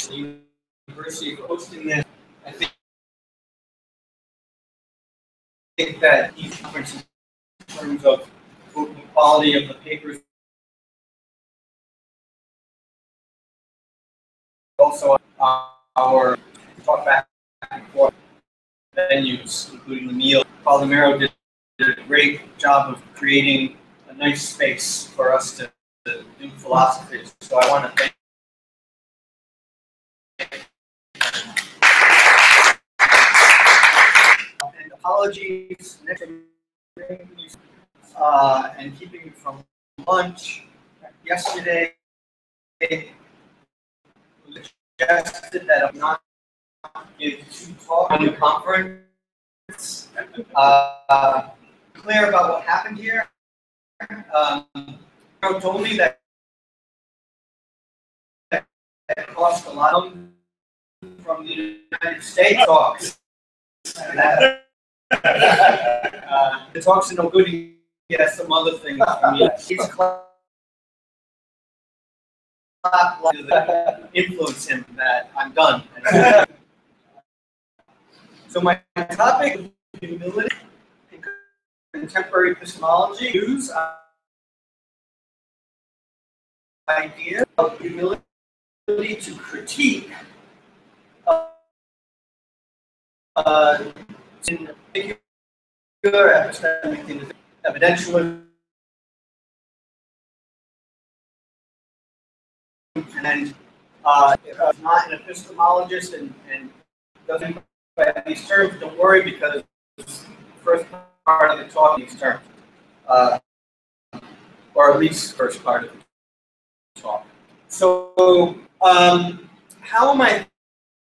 the university for hosting this. I think that these conferences, in terms of the quality of the papers, also our talk back and forth venues, including the meal. Baldomero did a great job of creating a nice space for us to do philosophy. So I want to thank. And apologies next and keeping you from lunch. Yesterday, it was suggested that I'm not give two talks on the conference. Clear about what happened here. Told me that it cost a lot from the United States talks. The talks are no good. He has some other things for me. He's influence him that I'm done. So my topic is humility and contemporary epistemology. Use idea of humility to critique in particular epistemic evidentialism and not an epistemologist and doesn't by these terms. Don't worry, because the first part of the talk these terms, or at least first part of the talk. So, how am I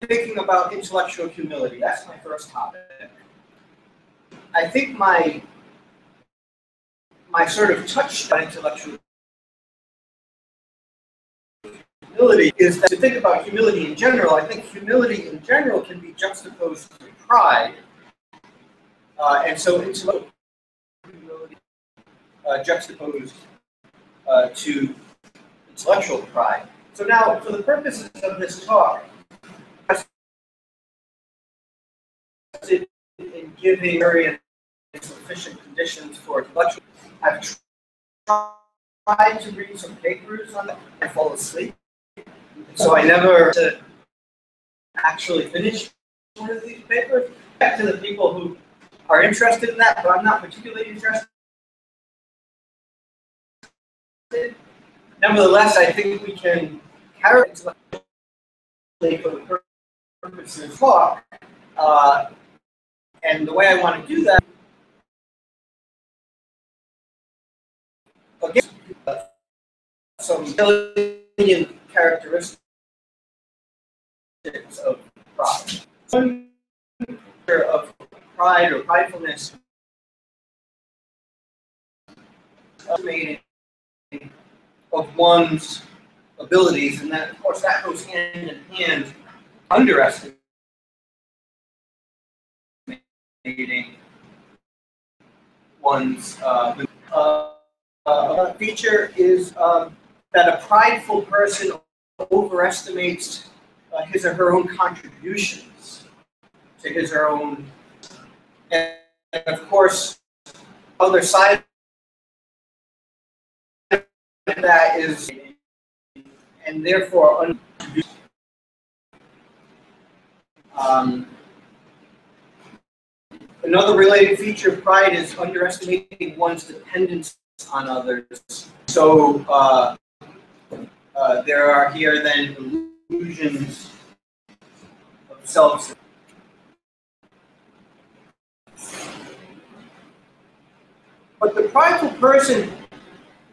thinking about intellectual humility? That's my first topic. I think my sort of touch on intellectual humility is that to think about humility in general. I think humility in general can be juxtaposed to pride, and so intellectual humility juxtaposed to intellectual pride. So now, for the purposes of this talk, in giving very sufficient conditions for intellectual, I've tried to read some papers on that. I fall asleep, so I never actually finish one of these papers. Back to the people who are interested in that, but I'm not particularly interested. Nevertheless, I think we can carry it for the purposes of talk. And the way I want to do that, again, some million characteristics of pride. One of pride or pridefulness of one's abilities, and that, of course, that goes hand in hand, underestimating one's feature is that a prideful person overestimates his or her own contributions to his or her own, and of course, other side of that is, and therefore, another related feature of pride is underestimating one's dependence on others. So there are here then illusions of self. But the prideful person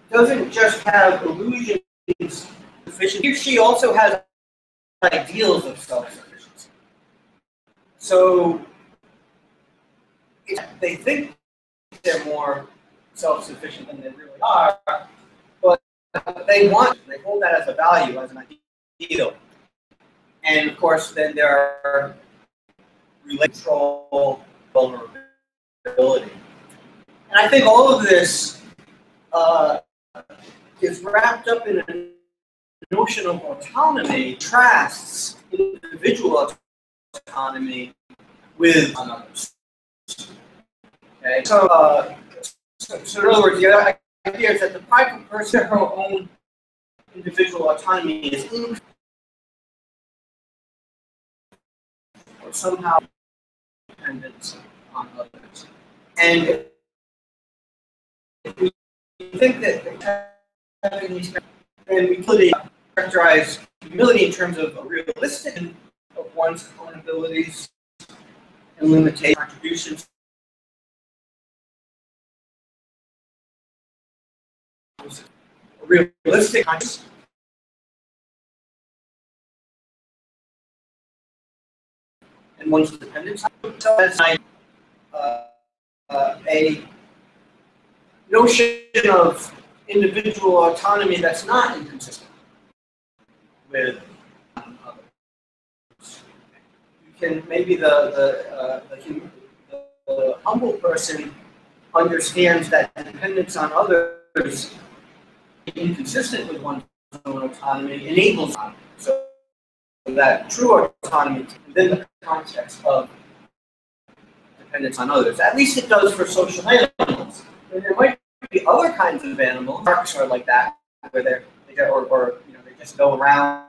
doesn't just have illusions of sufficiency. She also has ideals of self-sufficiency. So they think they're more self-sufficient than they really are, but they hold that as a value, as an ideal. And of course, then there are relational vulnerability. And I think all of this is wrapped up in a notion of autonomy, contrasts individual autonomy with others. Okay, so, so in other words, the idea is that the private person, her own individual autonomy is or somehow dependent on others. And if we think that then we could characterize humility in terms of a realistic of one's own abilities and limitations, contributions. A realistic and one's dependence. So that's a notion of individual autonomy that's not inconsistent with others. You can maybe the humble person understands that dependence on others, inconsistent with one's own autonomy, enables autonomy. So that true autonomy within the context of dependence on others. At least it does for social animals. And there might be other kinds of animals. Sharks are like that, where they just go around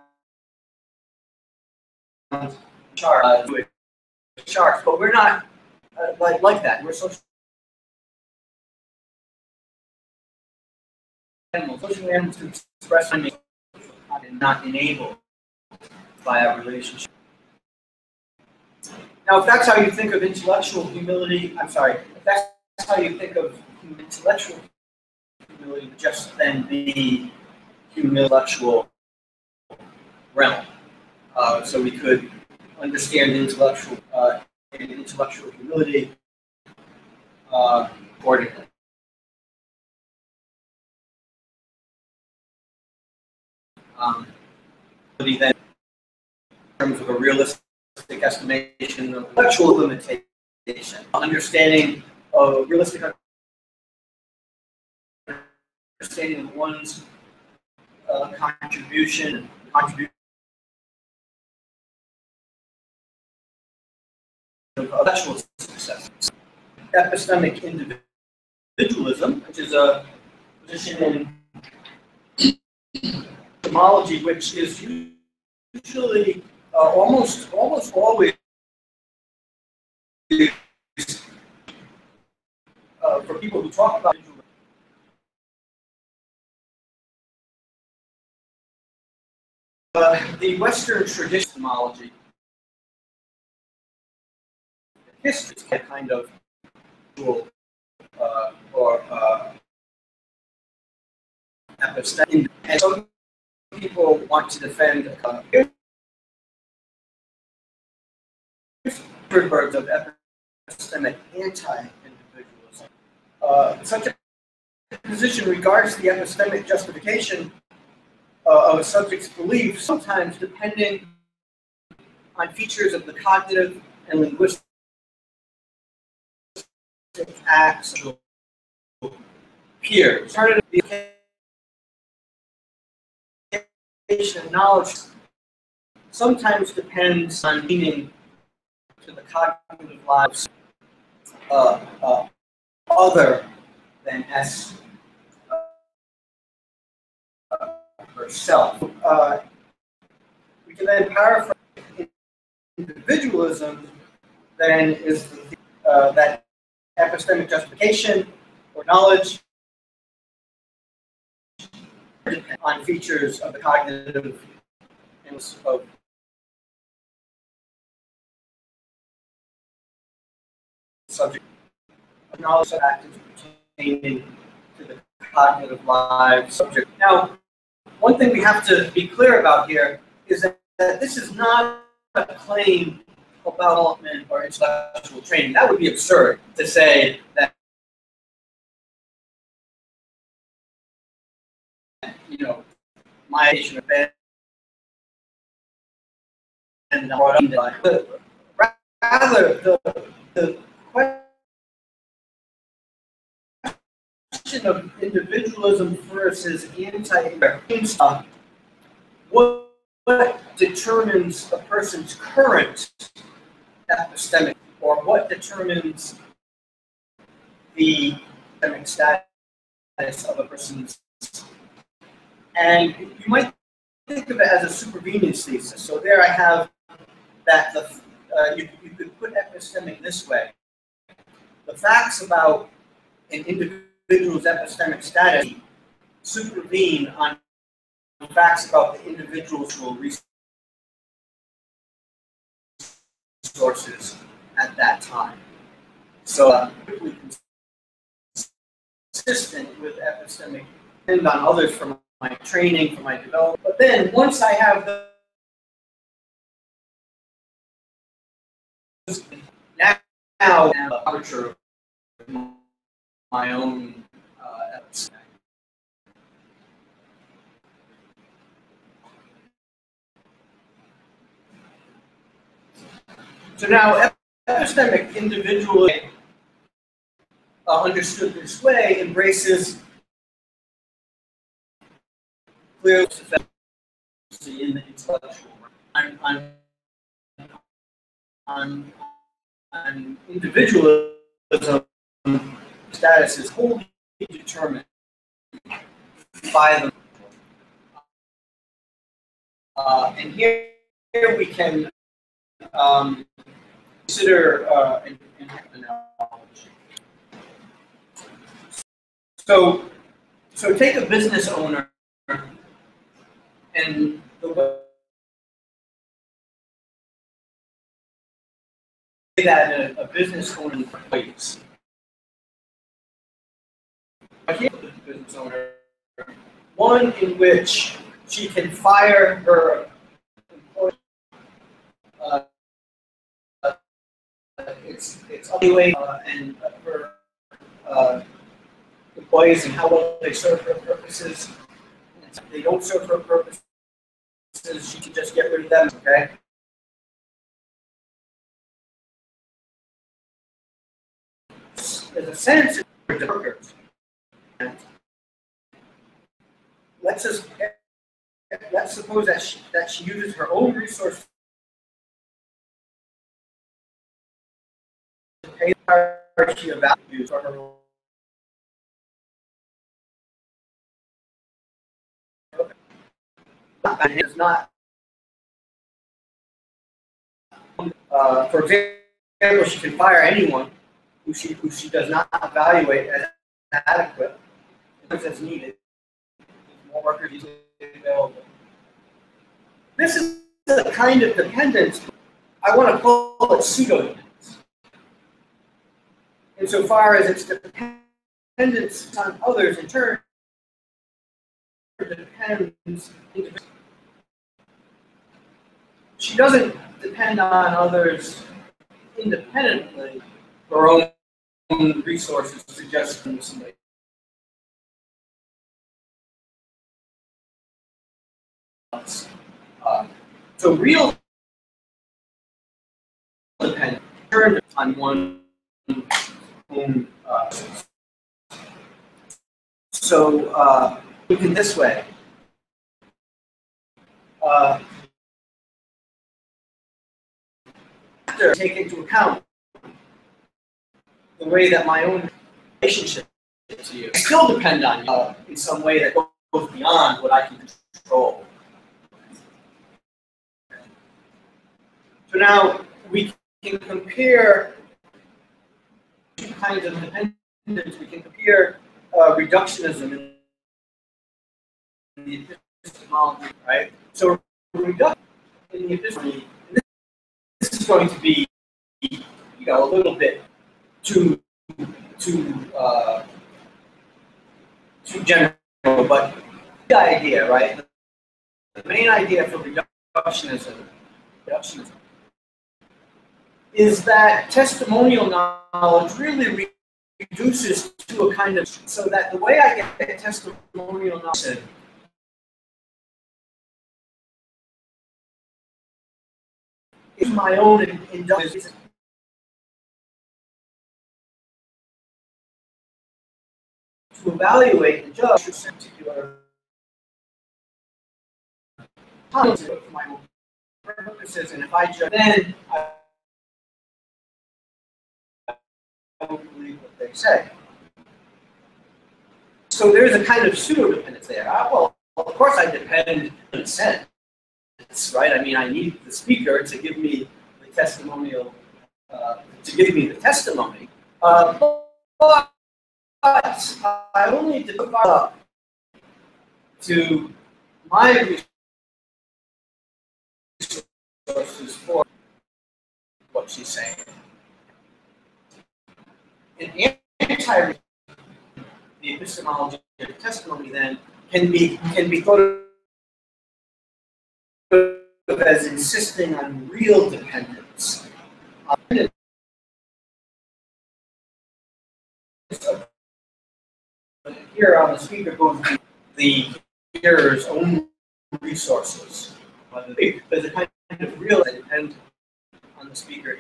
sharks, but we're not like that. We're social animals. Social animals can express and not enabled by a relationship. Now, if that's how you think of intellectual humility, if that's how you think of intellectual humility, would just then be intellectual realm. So we could understand intellectual humility accordingly. Then, in terms of a realistic estimation of intellectual limitation, understanding of realistic understanding of one's contribution of intellectual success. Epistemic individualism, which is a position in epistemology, which is usually almost always for people who talk about the Western tradition of epistemology. History is kind of epistemic, and some people want to defend birds of epistemic anti-individualism. Such a position regards the epistemic justification of a subject's belief, sometimes depending on features of the cognitive and linguistic acts of peers. The knowledge sometimes depends on meaning to the cognitive lives other than S herself. We can then paraphrase individualism, then is that epistemic justification or knowledge on features of the cognitive and of subject knowledge active pertaining to the cognitive lives subject. Now, one thing we have to be clear about here is that this is not a claim about development or intellectual training. That would be absurd to say that, my education of bed and rather the question of individualism versus anti-individualism what determines a person's current epistemic, or what determines the epistemic status of a person's. And you might think of it as a supervenience thesis. So there I have that you could put epistemic this way. The facts about an individual's epistemic status supervene on facts about the individual's resources at that time. So quickly consistent with epistemic, depend on others for my training, for my development. But then once I have those, now I'm a arbiter of my own epistemic. So now, epistemic individualism, understood this way, embraces clear sufficiency in the intellectual realm. On individualism, status is wholly determined by the. And here we can consider an analogy. So take a business owner and the way that a business owner employs. Here's the business owner, one in which she can fire her employees. It's evaluate and her employees and how well they serve her purposes. If they don't serve her purposes, she can just get rid of them. Okay. There's a sense in the workers. Let's suppose that she uses her own resources to pay the she values for her own. And it is not, for example, she can fire anyone who she does not evaluate as adequate as needed. More workers easily available. This is the kind of dependence I want to call it pseudo-dependence. Insofar as its dependence on others in turn depends. She doesn't depend on others independently. Her own resources suggest somebody. So real dependence turned on one own. So look in this way. Take into account the way that my own relationship to you, I still depend on you in some way that goes beyond what I can control. So now we can compare two kinds of dependence. We can compare reductionism in the epistemology, right? So reduction in the epistemology, this is going to be, a little bit too general, but the idea, right? The main idea for reductionism is that testimonial knowledge really reduces to a kind of, so that the way I get testimonial knowledge is my own indulgence. To evaluate and judge a particular for my own purposes, and if I judge, then I won't believe what they say. So there's a kind of pseudo-dependence there. Well, of course I depend in a sense, right? I mean, I need the speaker to give me the testimonial, to give me the testimony. But I only defer to my resources for what she's saying. An anti the epistemology of testimony then can be thought of as insisting on real dependence. Here on the speaker goes to the hearer's own resources. There's a kind of real that depend on the speaker.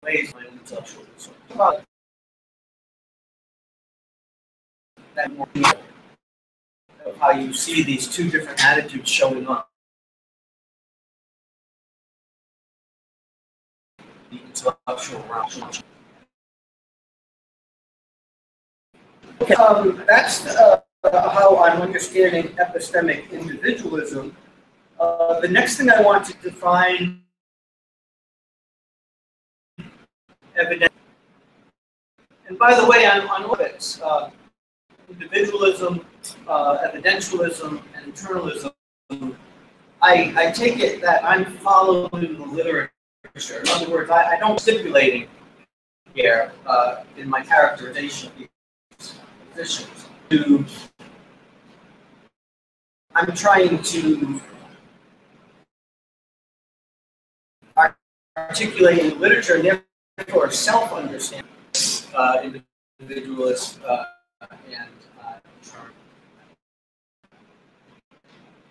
Ways my own intellectual resources. That more of how you see these two different attitudes showing up. The intellectual realm. Okay, that's how I'm understanding epistemic individualism. The next thing I want to define evidence. And by the way, on all of it, individualism, evidentialism, and internalism, I take it that I'm following the literature. In other words, I don't stipulating here in my characterization of these positions. I'm trying to articulate in the literature and therefore self-understand individualist and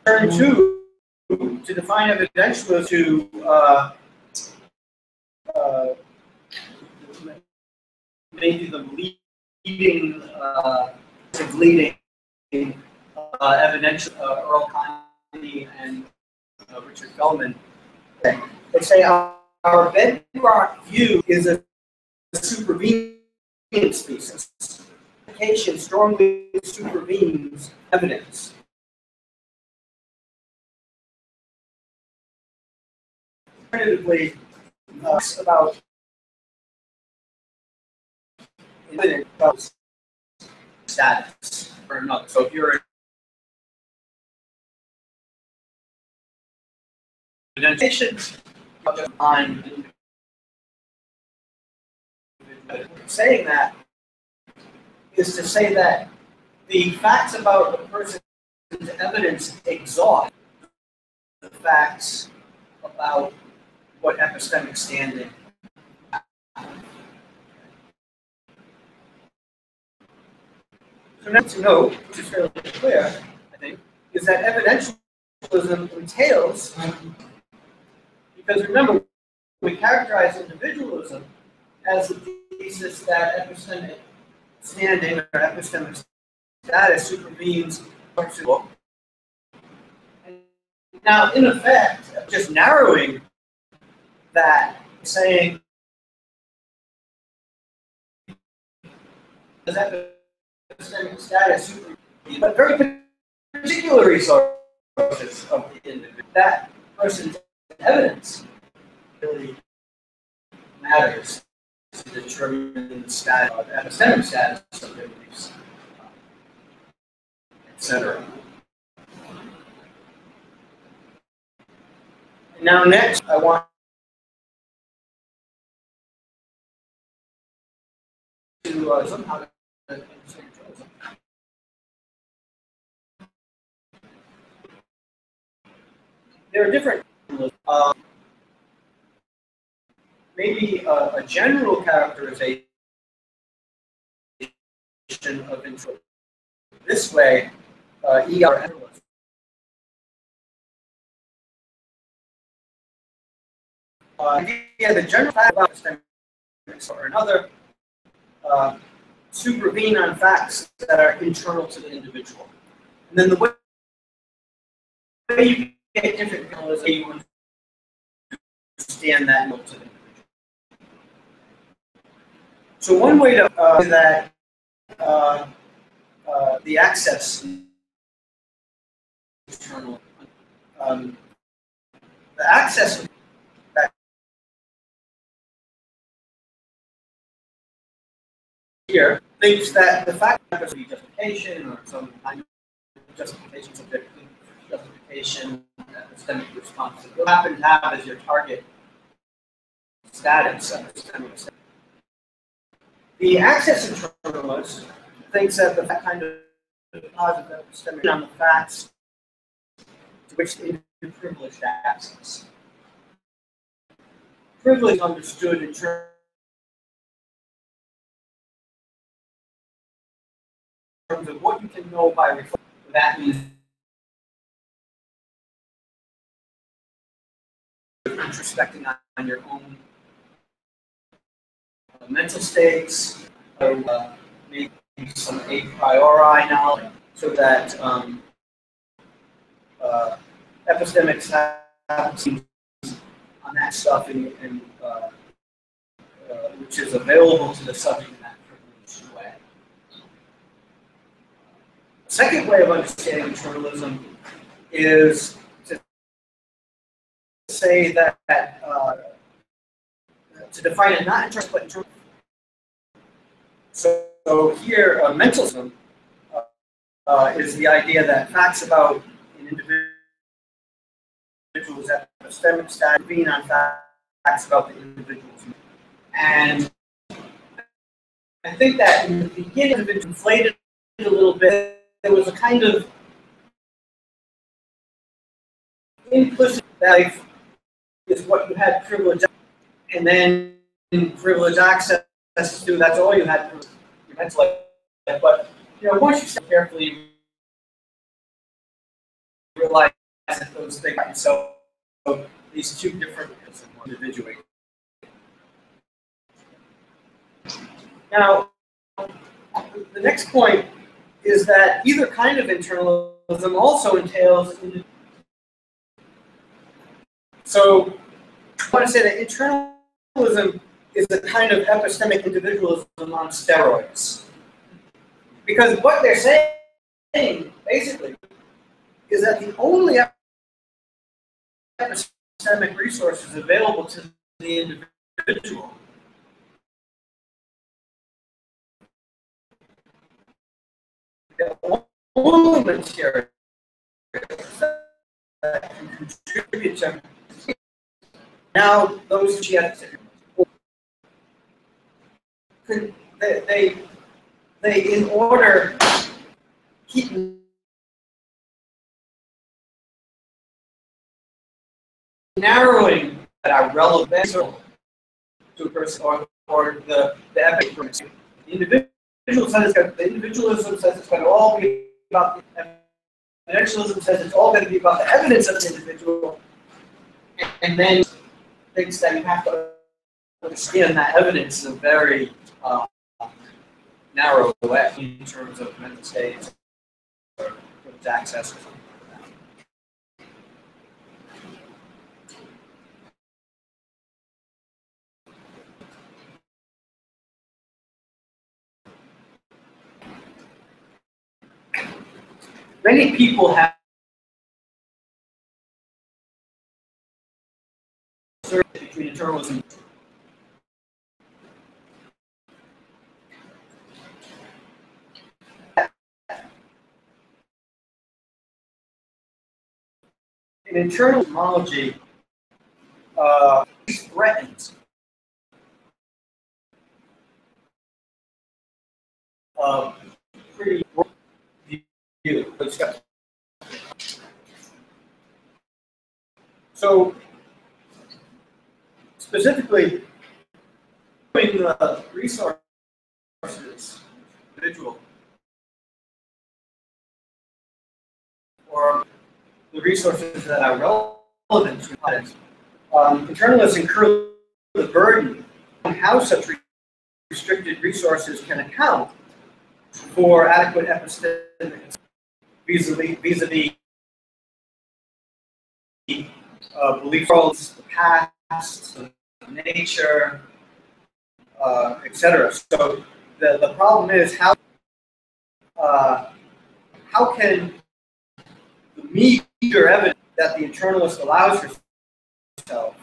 turn to define evidentialism to maybe the leading evidential Earl Conley and Richard Feldman. They say our bedrock view is a supervenient thesis. Education strongly supervenes evidence. Alternatively, about status or another. So if you're an identification on saying that is to say that the facts about the person's evidence exhaust the facts about what epistemic standing. So now to note, which is fairly clear, I think, is that evidentialism entails, because remember, we characterize individualism as the thesis that epistemic standing or epistemic status supervenes principle. Now, in effect, just narrowing that, saying that epistemic status supervenes, but very particular resources of the individual. That person's evidence really matters to determine the status of epistemic status of their beliefs, etc. Now, next, I want to somehow understand journalism. There are different, maybe a general characterization of interest. This way, ER. The general fact about epistemics or another supervene on facts that are internal to the individual. And then the way you get different people is how you understand that to the individual. So one way to that the access internal, the access that here thinks that the fact that there's justification or some kind of justification, subjective justification, epistemic response that you happen to have as your target status. The access internalist thinks that the kind of positive epistemic on the facts to which the individual privileged access. Privilege is understood in terms of what you can know by reflection. That means introspecting on your own mental states, maybe some a priori knowledge, so that epistemics have seen on that stuff, which is available to the subject in that privileged way. The second way of understanding internalism is to say that to define it not in terms but in terms. So here, mentalism is the idea that facts about an individual's epistemic status being on facts about the individual's. And I think that in the beginning of it inflated a little bit. There was a kind of implicit life is what you had privilege, and then privilege access to, that's all you had for your mental life. But once you start carefully, you realize that those things. So these two different individuals. Now, the next point is that either kind of internalism also entails. So I want to say that internalism is a kind of epistemic individualism on steroids. Because what they're saying, basically, is that the only epistemic resources available to the individual the only material that can contribute to now those they in order keep narrowing that are relevant to a person or the epic person. The individualism says it's going to all be about the evidentialism says it's all going to be about the evidence of the individual, and then thinks that you have to understand that evidence in a very narrow way in terms of mental states or access or something like that. Many people have between internalism. In internal epistemology, threatens pretty view. So, specifically, the resources, individual, or the resources that are relevant to it, internalists incur the burden on how such restricted resources can account for adequate epistemic vis-a-vis belief worlds, the past, nature, etc. So the problem is how can the meager evidence that the internalist allows herself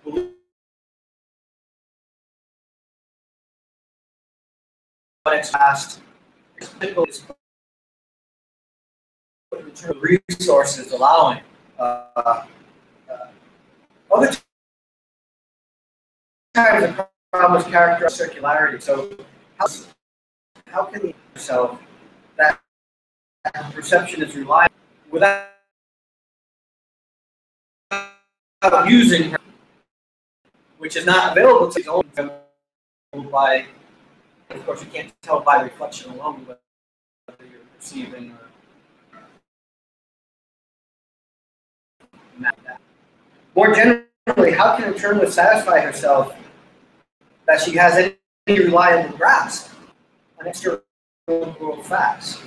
believe past resources allowing other times the problem is characterized circularity. So how can you yourself that perception is reliable without using her, which is not available to his own by, of course, you can't tell by reflection alone whether you're perceiving or not. More generally, how can internalist satisfy herself that she has any reliable grasp on external world facts,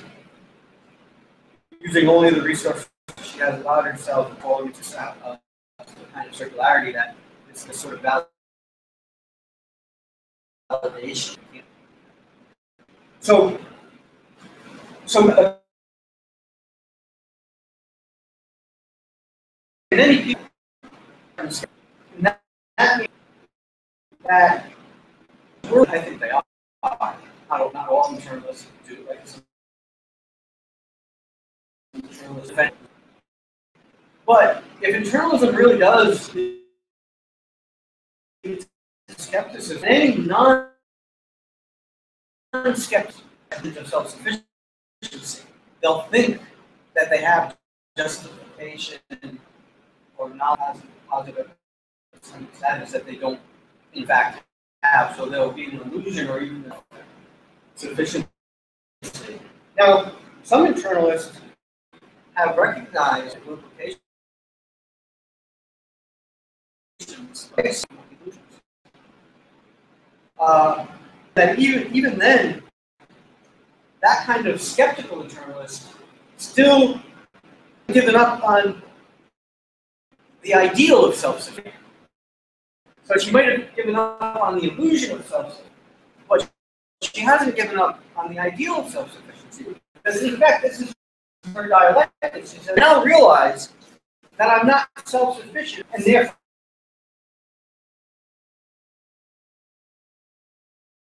using only the resources she has allowed herself according to the kind of circularity that is the sort of validation. So many people that means that I think they are. Not all internalists do like internalist. But if internalism really does lead to skepticism, any non-skeptics of self-sufficiency, they'll think that they have justification or knowledge positive status that they don't, in fact, have. So there'll be an illusion or even sufficiency. Now, some internalists have recognized implications that even then, that kind of skeptical internalist still given up on the ideal of self-sufficiency. So she might have given up on the illusion of self-sufficiency, but she hasn't given up on the ideal of self-sufficiency. Because in fact, this is her dialectic. She said, I now realize that I'm not self-sufficient, and therefore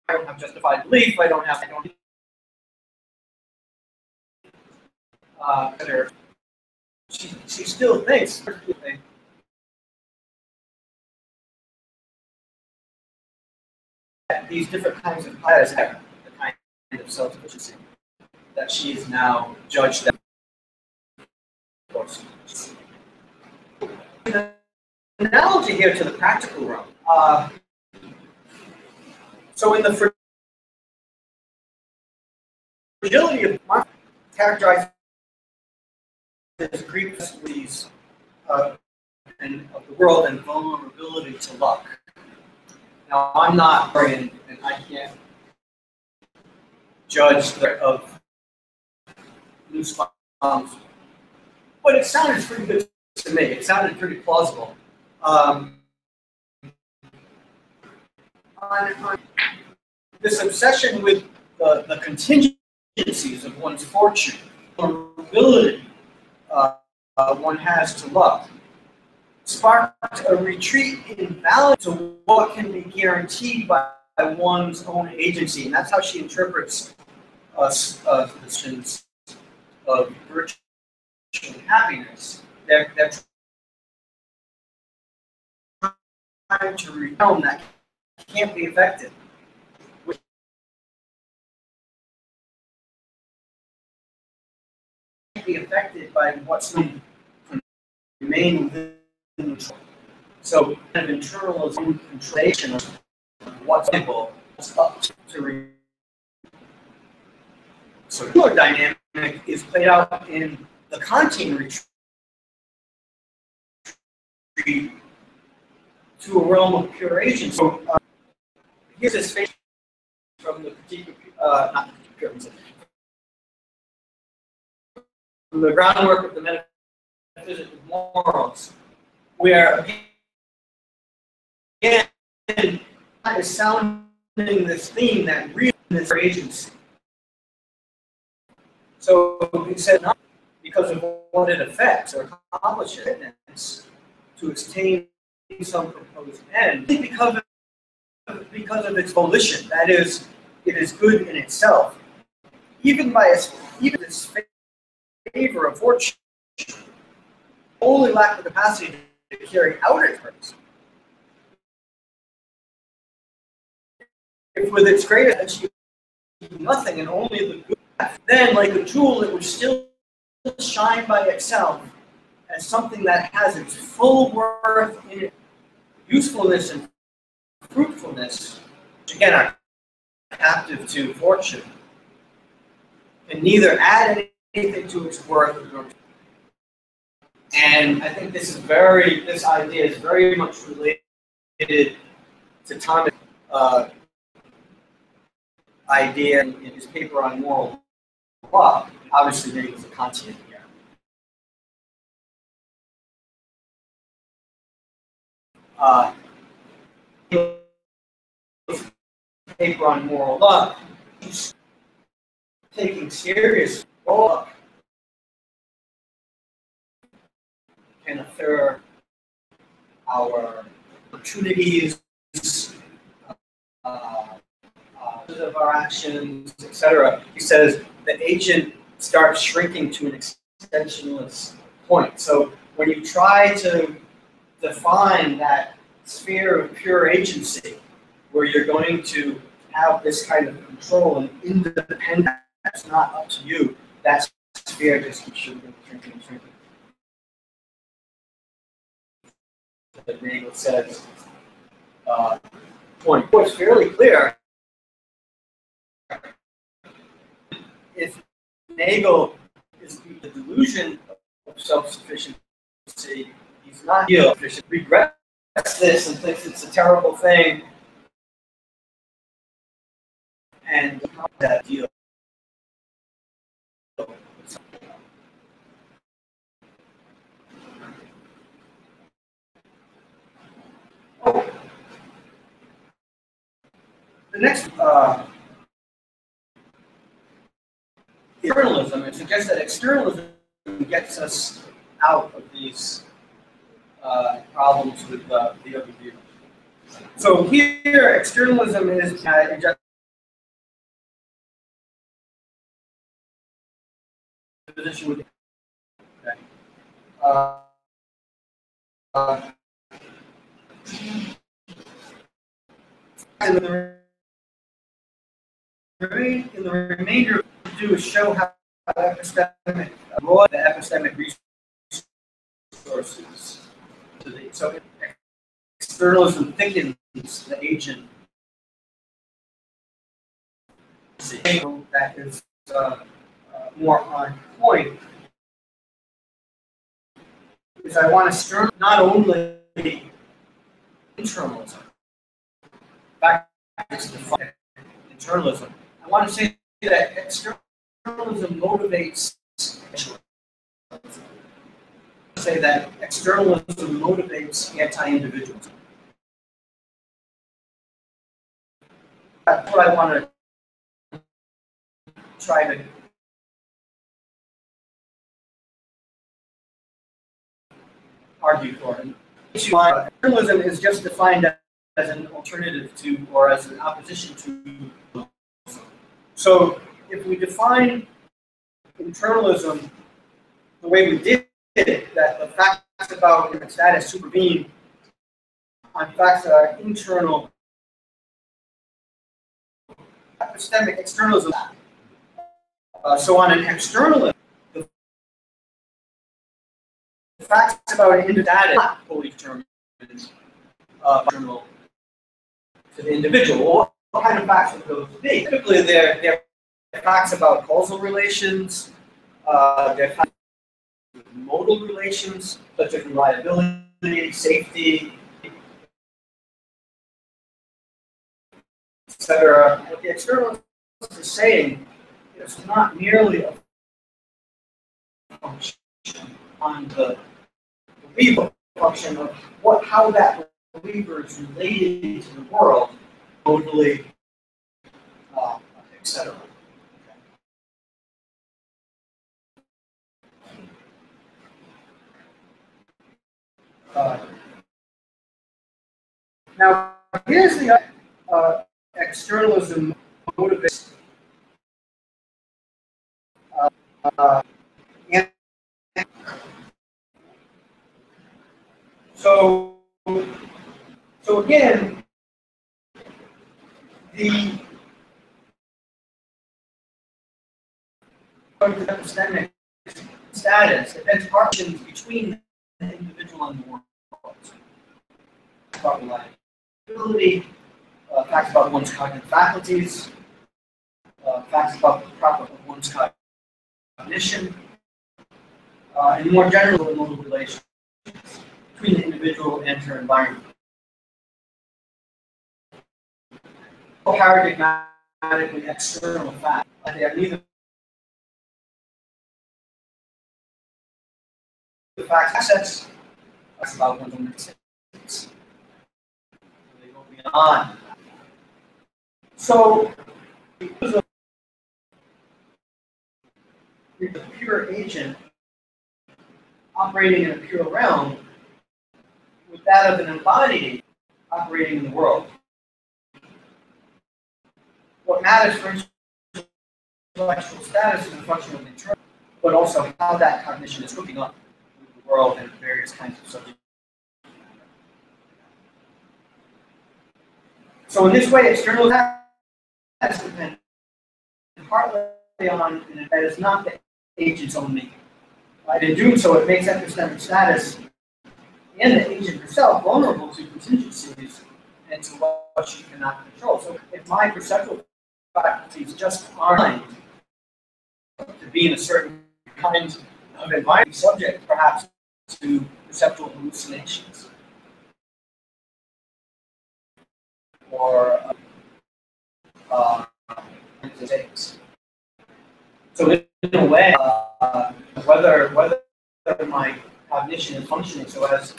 I don't have justified belief. I don't have. She still thinks that these different kinds of bias have the kind of self-sufficiency that she is now judged that. Of course. An analogy here to the practical realm. So in the fragility of market, characterized as Greek and of the world and vulnerability to luck. Now I'm not and I can't judge of loose bombs, but it sounded pretty good to me. It sounded pretty plausible. On this obsession with the contingencies of one's fortune, vulnerability one has to luck, sparked a retreat in balance to what can be guaranteed by one's own agency, and that's how she interprets positions of virtue and happiness. They're trying to realm that can't be affected. Be affected by what's remain within control. So kind of internalism controlation of what's able up to so the similar dynamic is played out in the Kantian retreat to a realm of pure agents. So here's his face from the critique of, not the critique, from the groundwork of the metaphysics of morals, where again is sounding this theme that really is agency. So he said not because of what it affects or accomplishes to attain some proposed end, because of its volition. That is, it is good in itself, even its favor of fortune, only lack the capacity to carry out its purpose. If with its greatest achieve nothing and only the good, then like a jewel, it would still shine by itself as something that has its full worth in it, usefulness and fruitfulness, which again are captive to fortune, and neither add anything to its worth nor. And I think this idea is very much related to Thomas' idea in his paper on moral law. Obviously, he was a Kantian here. Paper on moral law, taking serious law can affect our opportunities, of our actions, etc. He says the agent starts shrinking to an extensionless point. So when you try to define that sphere of pure agency, where you're going to have this kind of control and independence that's not up to you, that sphere just keeps shrinking. That Nagel says, point. It's fairly clear. If Nagel is the delusion of self-sufficiency, he's not sufficient. Regrets this and thinks it's a terrible thing, and that deal. The next externalism, it suggests that externalism gets us out of these problems with the overview. So here, externalism is position with in the remainder to do is show how epistemic broad the epistemic resources. So externalism thickens the agent. That is more on point. Is I want to not only internalism. Back to the internalism. I want to say that externalism motivates. Say that externalism motivates anti-individualism. That's what I want to try to argue for. Externalism is just defined as an alternative to, or as an opposition to. So if we define internalism the way we did it, that the facts about human status supervene on facts that are internal, epistemic externalism. So on an externalism, the facts about an individual are not fully determined to the individual. Well, what kind of facts would those be? Typically, they're facts about causal relations, they're facts about modal relations, such as reliability, safety, etc. what the externalist is saying is not merely a function on the believer, function of how that believer is related to the world, totally, etc. Now, here's the externalism motivates. And so again, the epistemic status depends partly between the individual and the world. About reliability, facts about one's cognitive faculties, facts about the property of one's cognition, and more general modal relations between the individual and her environment. Paradigmatically external facts. They are neither the facts assets, that's about one's own existence. They go beyond. So, because of the pure agent operating in a pure realm, with that of an embodied agent operating in the world. What matters for intellectual status is a function of internal, but also how that cognition is hooking up with the world and various kinds of subjects. So in this way, external status depends partly on that is not the agent's own making. Right? In doing so, it makes epistemic status and the agent herself vulnerable to contingencies and to what she cannot control. So if my perceptual faculties just aren't to be in a certain kind of environment, subject perhaps to perceptual hallucinations or mistakes. So in a way, whether my cognition is functioning so as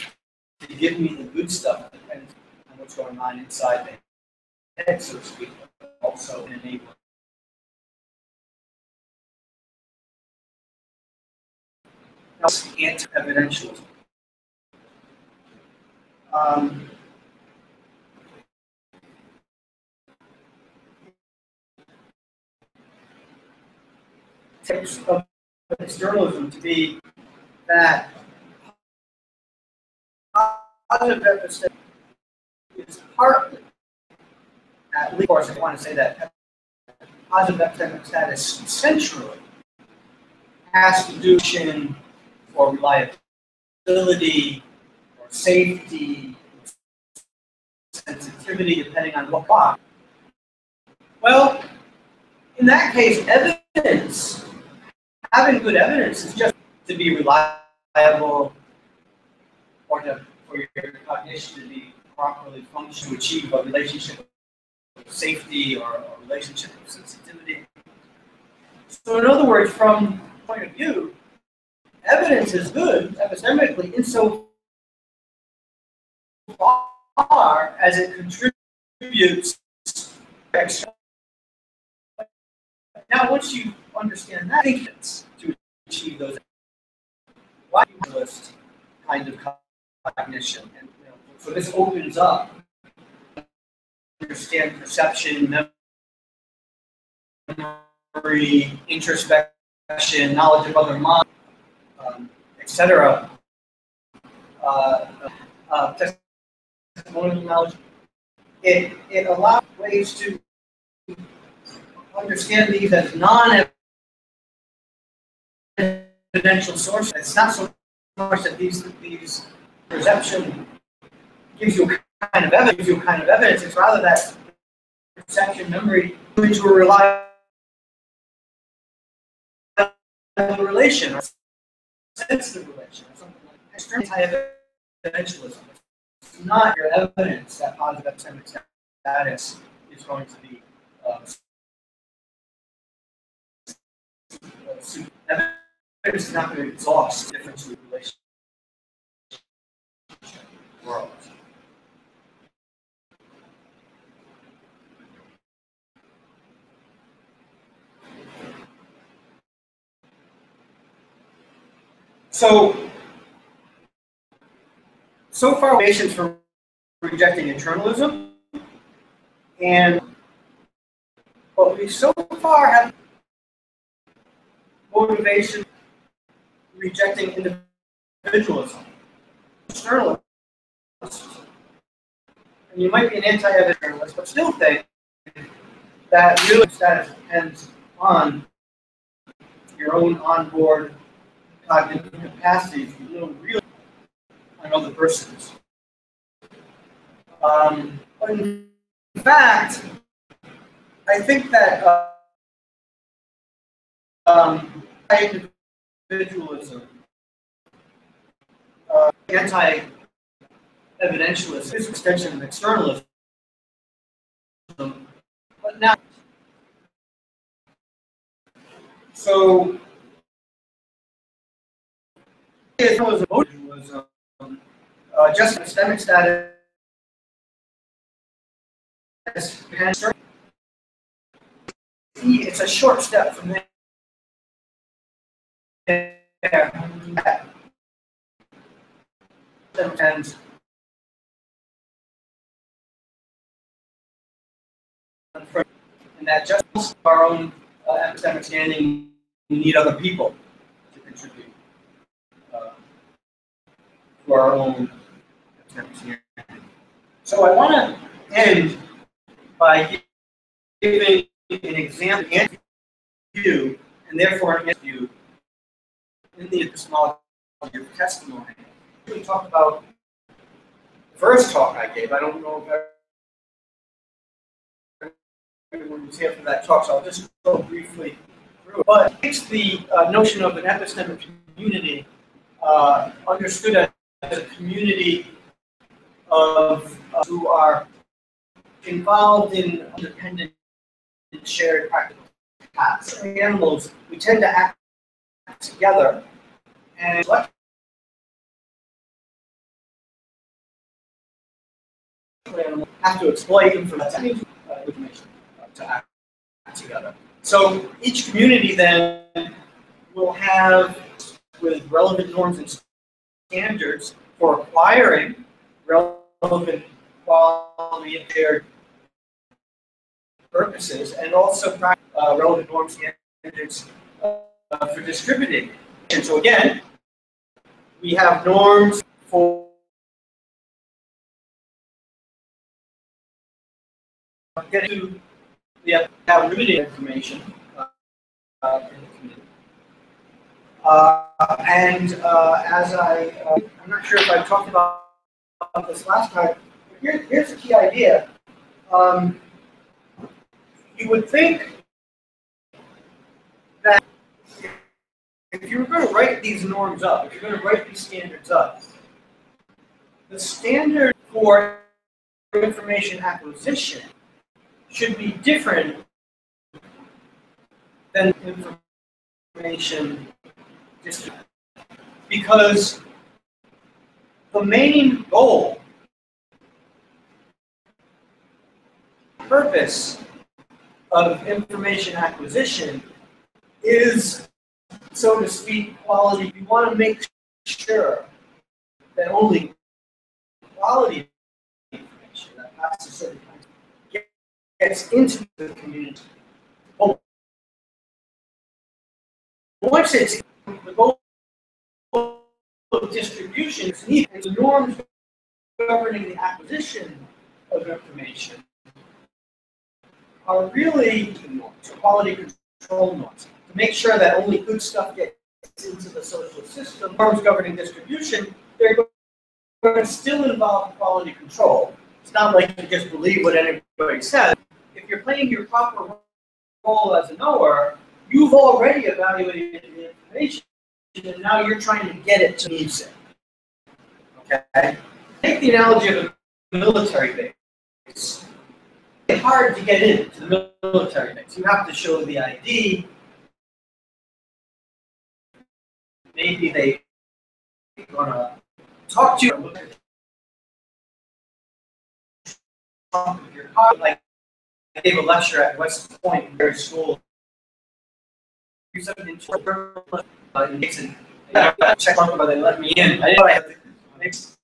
to give me the good stuff depends on what's going on inside the head, so to speak, also an enabler. Now, anti-evidentialism. Takes of externalism to be that positive epistemic is partly, at least, of course, I want to say that positive epistemic status centrally has to do with or reliability or safety, sensitivity, depending on what box. Well, in that case, evidence, having good evidence is just to be reliable or for your cognition to be properly functional, to achieve a relationship of safety or a relationship of sensitivity. So in other words, from the point of view, evidence is good epistemically insofar as it contributes to. Now, once you understand that, I think it's to achieve those. Why list kind of cognition? And, so this opens up, understand perception, memory, introspection, knowledge of other minds, etc. Testimonial knowledge. It allows ways to understand these as non-evidential sources. It's not so much that these perception gives you a kind of evidence. It's rather that perception, memory, into a reliable relation or sensitive relation or something like that. Extreme anti-evidentialism. It's not your evidence that positive epistemic status is going to be evidence is not going to exhaust the difference in the relationship world. So far, motivations for rejecting internalism, but we so far have motivation rejecting individualism, externalism. And you might be an anti-evidentialist, but still think that really status depends on your own onboard cognitive capacities. You don't really on other persons. But in fact, I think that anti-individualism, anti-evidentialist is an extension of externalism, but now. So, individualism, just epistemic status, it's a short step from there. And that just our own epistemic standing, we need other people to contribute to our own epistemic standing. So I want to end by giving an example and view, and therefore an view in the epistemology of testimony. We talked about the first talk I gave. I don't know if everyone was here for that talk, so I'll just go briefly through it. But it's the notion of an epistemic community, understood as a community of who are involved in independent and shared practical paths. Animals, we tend to act together and have to exploit information to act together. So each community then will have, with relevant norms and standards for acquiring relevant quality and shared purposes, and also relevant norms and standards for distributing. And so again, we have norms for getting to the limited information in the community. As I'm not sure if I talked about this last time, but here's the key idea. You would think that if you were going to write these norms up, if you're going to write these standards up, the standard for information acquisition should be different than information distribution. Because the main goal, purpose of information acquisition is, so to speak, quality. We want to make sure that only quality information that passes certain kinds gets into the community. Once it's the goal of distribution is needed, and the norms governing the acquisition of information are really norms, quality control norms, to make sure that only good stuff gets into the social system. Norms governing distribution, they're going to still involve quality control. It's not like you just believe what anybody says. If you're playing your proper role as a knower, you've already evaluated the information, and now you're trying to get it to use it. Okay? Take the analogy of a military base. It's hard to get into the military base. You have to show the ID. Maybe they want to talk to you. Like I gave a lecture at West Point Very School. Check whether they let me in. I didn't know I had to mix.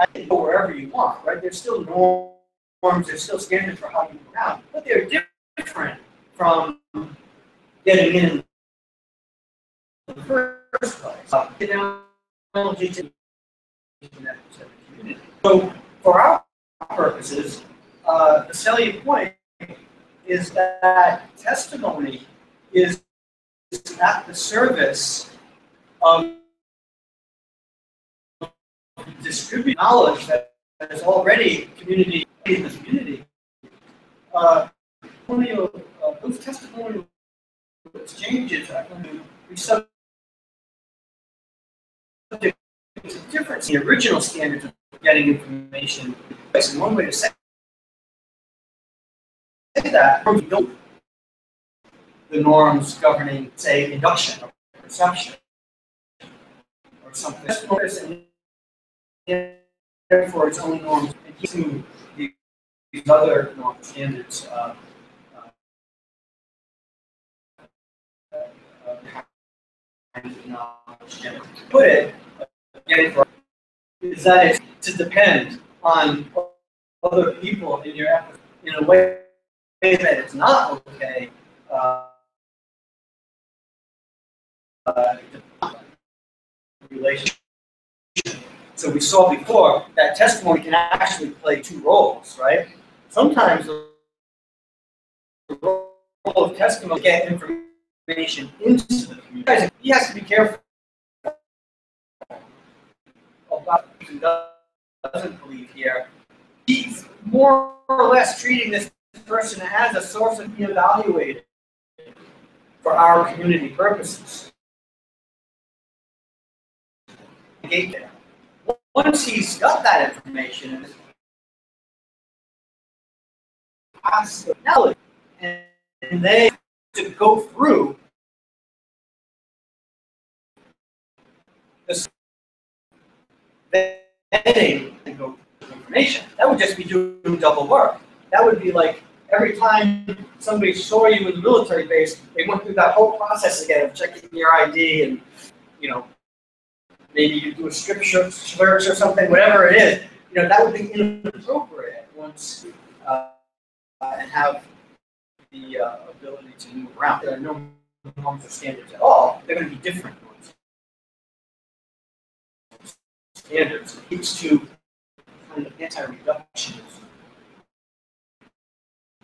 I can go wherever you want, right? There's still norms, there's still standards for how you move around, but they're different from getting in the first place. So, for our purposes, the salient point is that testimony is at the service of distributing knowledge that is already community in the community. Those testimonial exchanges are going to be subject to difference in the original standards of getting information. And one way to say that, the norms governing, say, induction or perception or something. And therefore, its own norms and to these other norm standards. Put it, is that it's to depend on other people in your effort in a way that it's not okay. Relationship. So we saw before that testimony can actually play two roles, right? Sometimes the role of testimony get information into the community. He has to be careful about who doesn't believe here. He's more or less treating this person as a source of being evaluated for our community purposes. Once he's got that information, and they have to go through the vetting and go through information. That would just be doing double work. That would be like every time somebody saw you in the military base, they went through that whole process again of checking your ID and, you know, maybe you do a strip search or something, whatever it is, you know, that would be inappropriate once and have the ability to move around. There are no norms or standards at all. They're going to be different norms. Standards. It leads to kind of anti-reductionism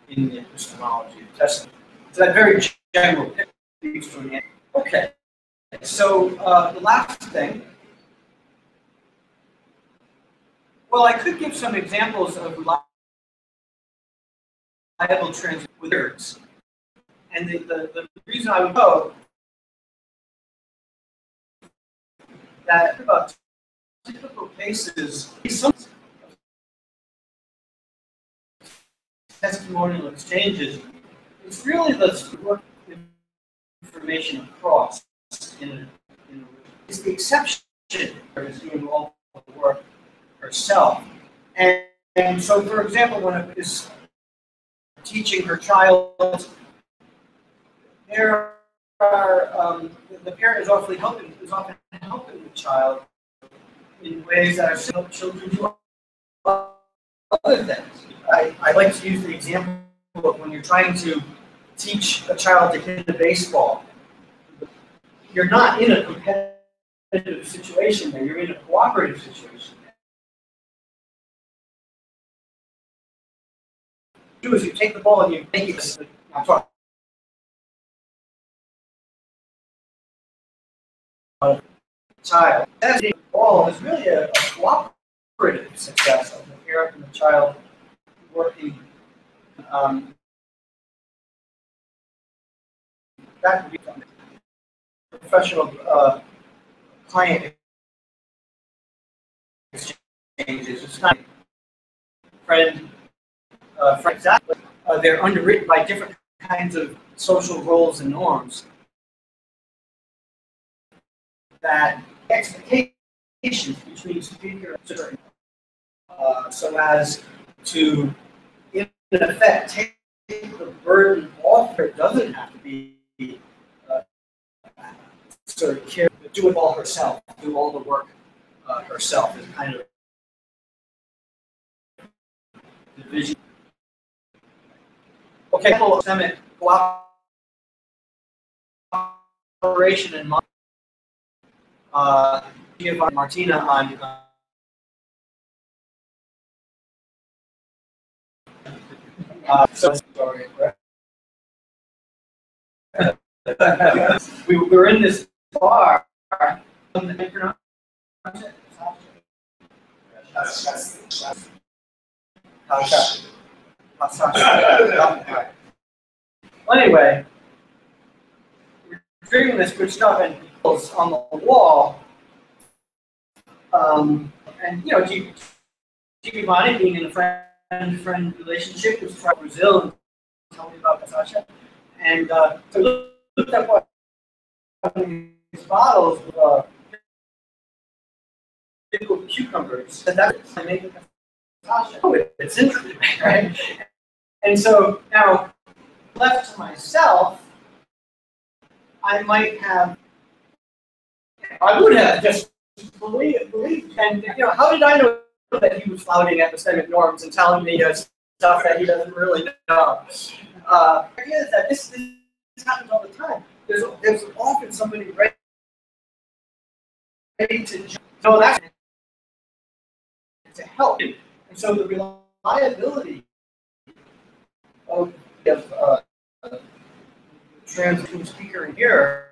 in the epistemology of testimony. So that very general picture leads to an answer. Okay. So the last thing. Well, I could give some examples of reliable transit with words. And the reason I would go that about typical cases, some testimonial exchanges, it's really the work information across it's the exception that is doing all the work herself. And so, for example, when it is teaching her child, there are the parent is often helping the child in ways that are similar to children do other things. I like to use the example of when you're trying to teach a child to hit a baseball. You're not in a competitive situation there. You're in a cooperative situation. What you do is you take the ball and you make it. I'm talking. Child. That's the ball is really a cooperative success of the parent and the child working. That would be professional client changes. It's not friend exactly. They're underwritten by different kinds of social roles and norms that expectations between speaker and speaker, so as to, in effect, take the burden off. It doesn't have to be sort of do it all herself, do all the work herself. Is kind of the vision. Okay, epistemic cooperation and Martina on sorry. We were in this bar. Well, anyway, we're drinking this good stuff and it's on the wall. And you know, Giovanni being in a friend relationship was from Brazil and told me about Natasha. And so looked up what these bottles of pickled cucumbers. And that's making Natasha. Oh, it's interesting, right? And so now, left to myself, I would have just believed. And you know, how did I know that he was flouting epistemic norms and telling me stuff that he doesn't really know? The idea is that this happens all the time. There's often somebody ready to jump. So that's to help. And so the reliability of the transition speaker in here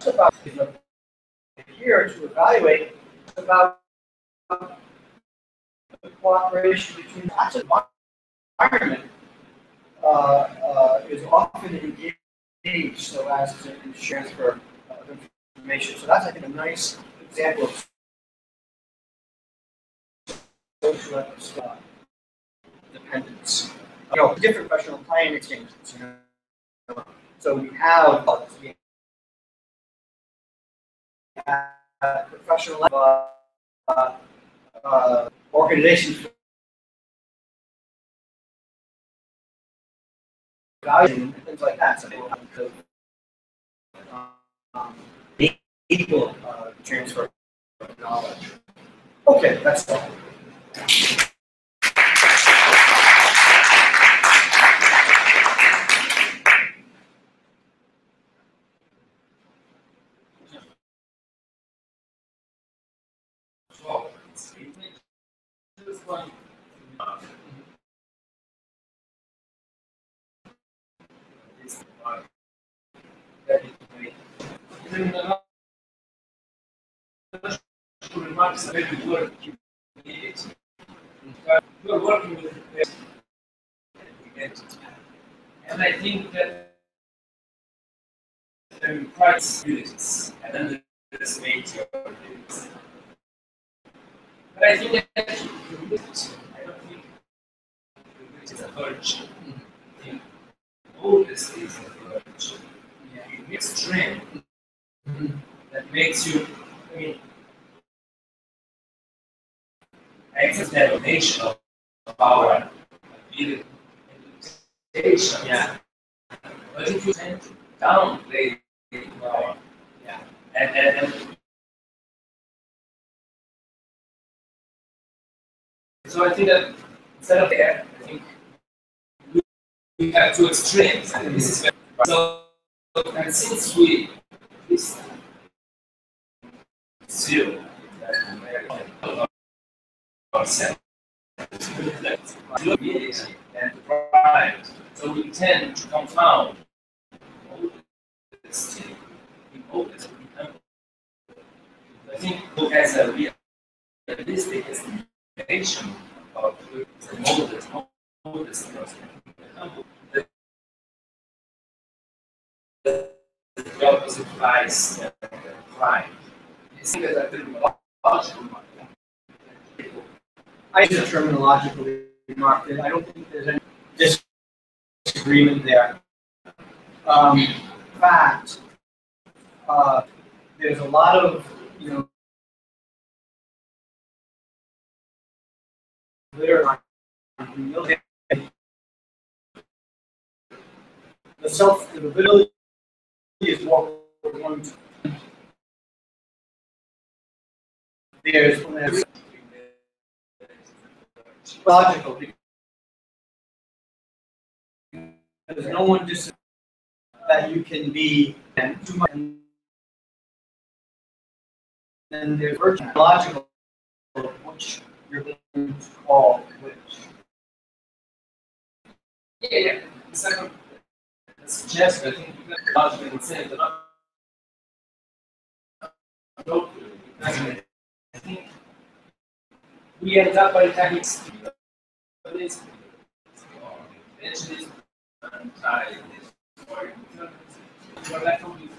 about here to evaluate about the cooperation between lots of environment is often engaged so as to transfer information. So that's, I think, a nice example of social dependence. You know, different professional client exchanges. You know? So we have professional organizations and things like that. So equal transfer of knowledge. Okay, that's all. Remarks are very good. We're working with identity. And I think that the price units and underestimate your abilities. But I think that I don't think it's a virtue. I think boldness is a virtue. You mix strength that makes you, I mean, access the elevation of power, ability, education. Yeah. But if you tend to downplay power, yeah. And so I think that instead of there, I think we have two extremes, and this is very so. And since we this zero ourselves and pride, so we tend to confound modesty in modesty. I think who has a realistic estimation of the modest person. The opposite lies pride. You see that I use a terminologically marked it. I don't think there's any disagreement there. In fact, there's a lot of literature on humility. The self-ability is what we're going to. There's logical because no one disagrees that you can be too much, and there's virtue logical, which you're going to call which. Yeah. Second, suggest I think logical and saying that I think we end up by having evidentialism and we're left with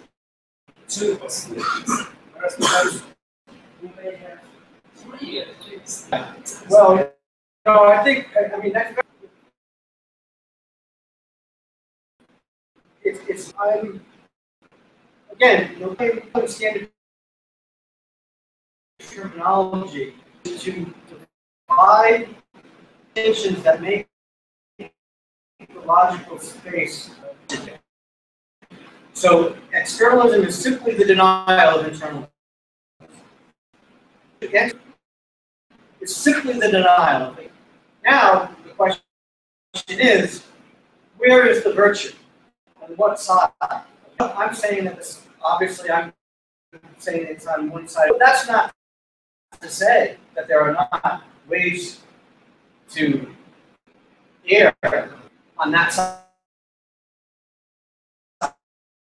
two possibilities. Whereas perhaps we may have three at least. Well, no, I think that's it's again, standard terminology to divide distinctions that make the logical space. So externalism is simply the denial of internal. Again, it's simply the denial of it. Now the question is, where is the virtue? On what side? I'm saying that this, obviously I'm saying it's on one side, but that's not to say that there are not ways to err on that side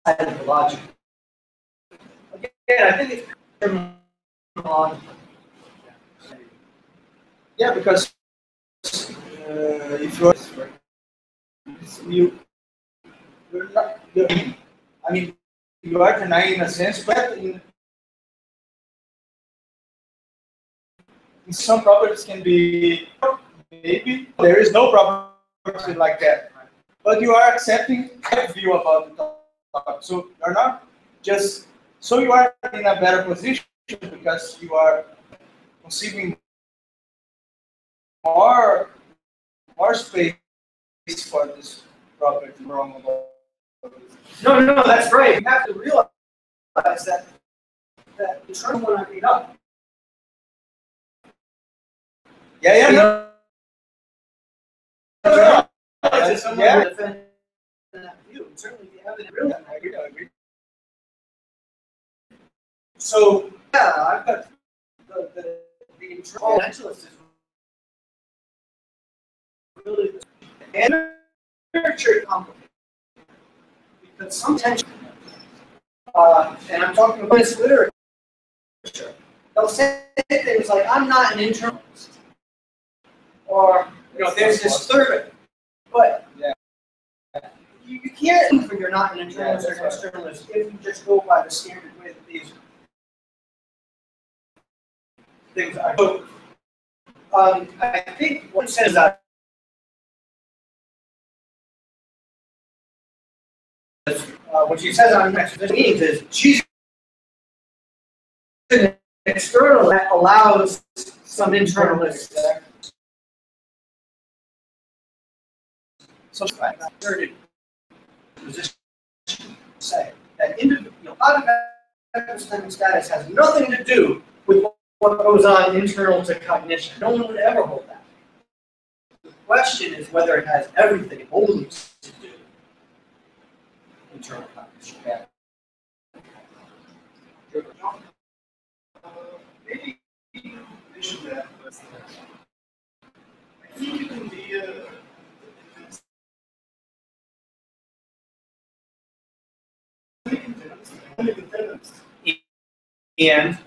of the logic. Again, I think it's terminological. Yeah, because if you're not, I mean, you are denying in a sense, but in some properties can be, maybe there is no property like that, but you are accepting that view about the topic. So you're not just, so you are in a better position because you are conceiving more space for this property wrong about. No, that's right. You have to realize that the term when I made up. Yeah. No. Yeah. Defend that view. Certainly, if you have it really, I agree. So, yeah, I've got the internationalist is really and very complicated. Because some tension, and I'm talking about this literature, they'll say things like, I'm not an internalist. Or, there's this third, but you can't prove you're not an internalist or an externalist if you just go by the standard way that these things are. So, I think what it says that what she says on next means is she's an external that allows some internalists. So position say that epistemic status has nothing to do with what goes on internal to cognition. No one would ever hold that. The question is whether it has everything only to do with internal cognition. Maybe you mentioned that, but I think you can be And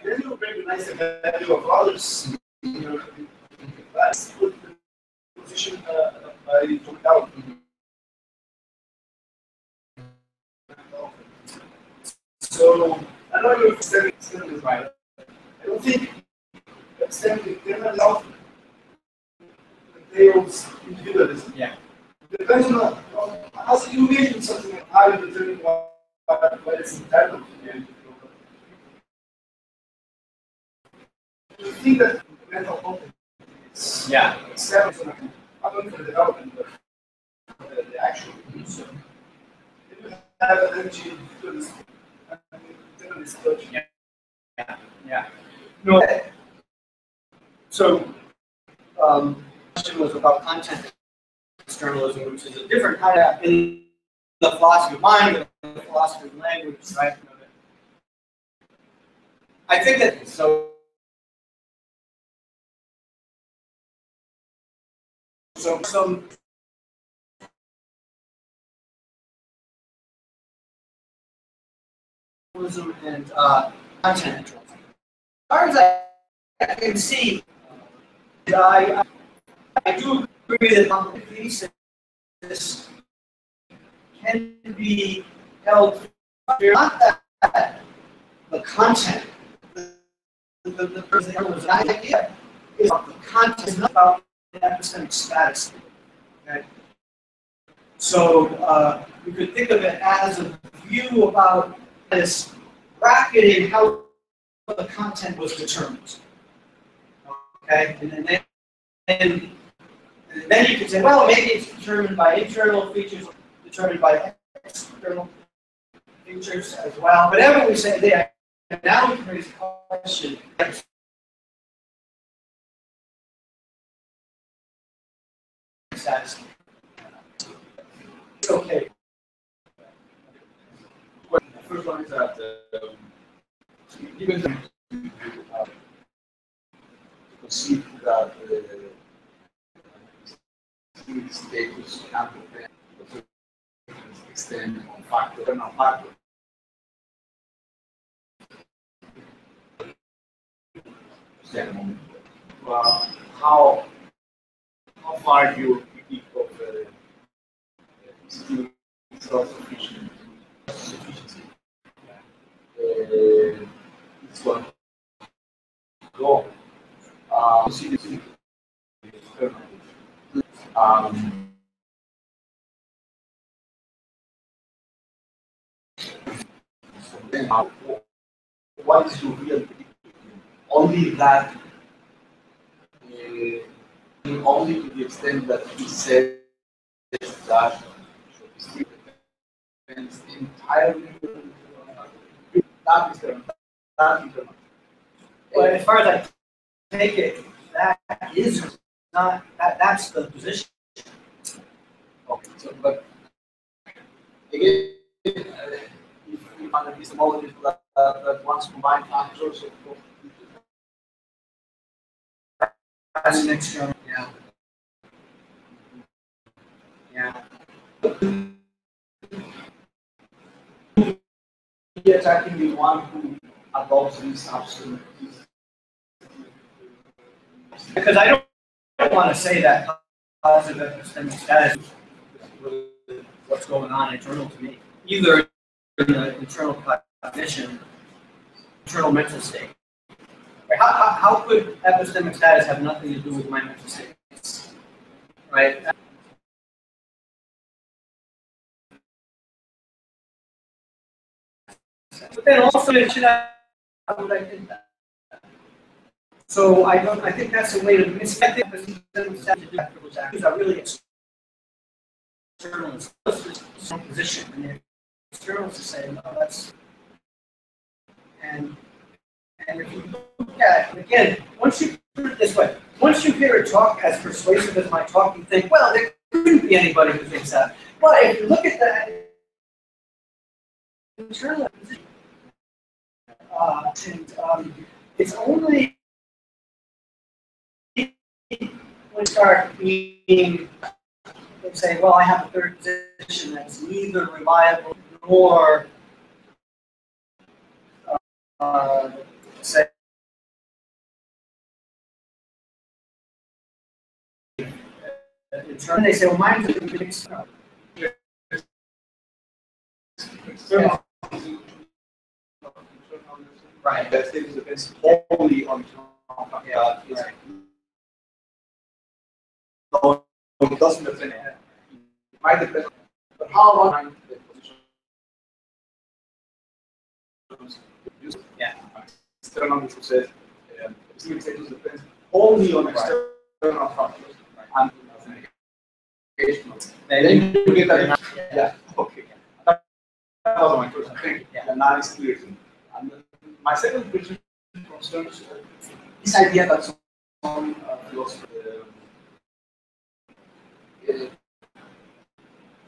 then you recognize the value of others in your class. Put the position I took out. So I I know you're epistemic is right. I don't think epistemic internariam entails individualism. Yeah. It depends on how you measure something and how you determine what it's entitled to be. I think that mental health is stems not only for the development but the actual use. If you have an energy individualism and individualist culture. Yeah. No. So, the question was about content externalism, which is a different kind of in the philosophy of mind and the philosophy of language, right? I think that so some and content. As far as I can see, I do agree that the thesis can be held clear. Not that the content, the idea is the content is not about epistemic status. Okay? So you could think of it as a view about this bracketing how the content was determined. Okay, and then you could say, well, maybe it's determined by internal features, determined by external features as well. Whatever we say there, now we can raise the question. Okay. Well, the first one is that given to conceive that status can depend to a certain extent on factor and factor. How far do you think of still self-sufficiency? It's one go. See this external. So then, what is your real? Only that. Only to the extent that he says that it depends entirely on that is the Well, as far as I take it, that is not that's the position. Okay, so but again, if you find epistemology that wants combined factors of That's an external. Yeah. Yeah. he attacking the one who adopts this absolute. Because I don't want to say that positive epistemic status is what's going on internal to me, either in the internal cognition, internal mental state. How could epistemic status have nothing to do with my mental state? Right? But then also it should have how would I think that? So I think that's a way to misspec epistemic status. These are really external position, and the external is saying, no, that's and if you look at it, again, once you put it this way, once you hear a talk as persuasive as my talk, you think, well, there couldn't be anybody who thinks that. But if you look at that internal position, it's only when you start being, let's say, well, I have a third position that's neither reliable nor say in turn they say, well, mine's a big external. Right. That status depends wholly on Yeah. No, it doesn't depend. It might depend, but how long the position? Yeah. External, which says epistemic status depends only on external factors and educational. Then you get that. Yeah. Okay. That was my first thing. Yeah. And now it's clear to me. And my second question concerns this idea that some philosophers.